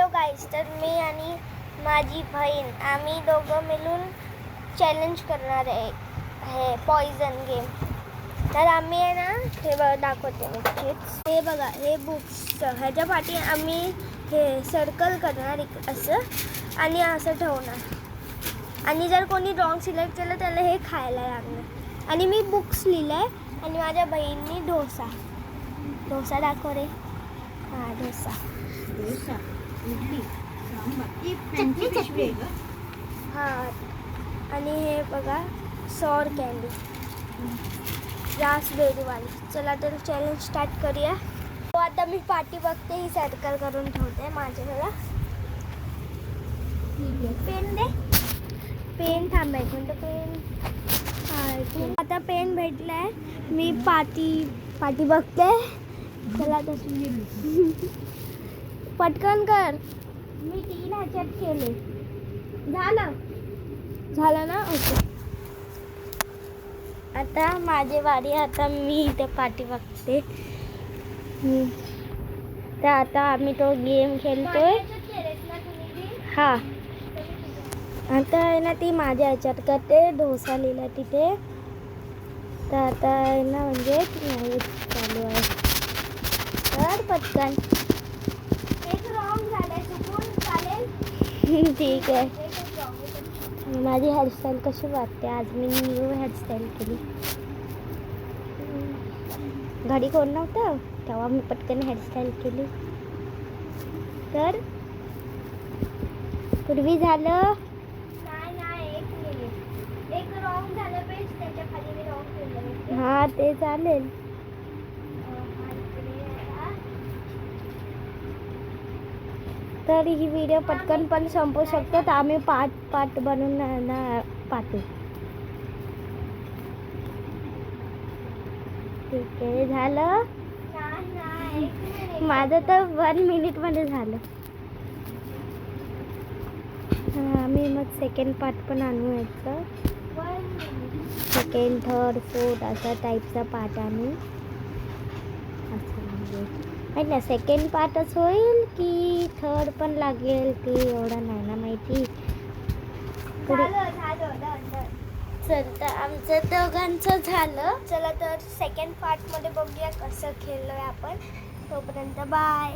Hello गाईस, तर मी आणि माझी बहीण आम्ही दोघं मिळून चॅलेंज करणार आहे हे पॉइझन गेम. तर आम्ही आहे ना हे दाखवते नक्कीच. हे बघा, हे बुक्स ह्याच्या पाठी आम्ही हे सर्कल करणार असं आणि असं ठेवणार आणि जर कोणी रॉंग सिलेक्ट केलं त्याला हे खायला लागणार. आणि मी बुक्स लिहिलं आहे आणि माझ्या बहिणीने डोसा दाखव रे. हां, डोसा इडली चटणी. हां, आणि हे बघा सॉर कँडी रासबेरीवाली. चला तर चॅलेंज स्टार्ट करूया. तो आता मी पाठी बघते, ही सर्कल करून ठेवते माझ्याकडं. पेन दे, पेन थांबाय कोणतं पेन. हां, आता पेन भेटलाय. मी पाठी बघते. चला तर पटकन कर. मी 3 ह्याच्यात केले. झालं ना? ओके. आता माझी वारी. आता मी इथे पाठी बघते. तर आता आम्ही तो गेम खेळतोय. हां, आता आहे ना ती माझ्या ह्याच्यात करते. डोसा लिहिला तिथे. तर आता आहे ना म्हणजे चालू आहे. तर पटकन एक रॉंग झालंय, चुकून चालेल. ठीक आहे. माझी हेअरस्टाईल कशी वाटते? आज मी न्यू हेअरस्टाईल केली. घरी कोण नव्हतं तेव्हा मी पटकन हेअरस्टाईल केली. तर पूर्वी झालं नाही, एक रॉंग झालं पेज त्याच्या खाली मी रॉंग केलं. हां, ते चालेल. तर ही व्हिडिओ पटकन पण संपू शकतो. तर आम्ही पार्ट बनवून ना पाठवू. ठीक आहे, झालं माझं तर 1 मिनिटमध्ये झालं. आम्ही मग सेकंड पार्ट पण आणू यायचं. सेकंड, थर्ड, फोर्थ असा टाईपचा पार्ट आणू. माहीत नाही सेकंड पार्टच होईल की थर्ड पण लागेल ते एवढं नाही ना माहिती. चल, तर आमचं दोघांचं झालं. चला तर सेकंड पार्टमध्ये बघूया कसं खेळलोय आपण. तोपर्यंत बाय.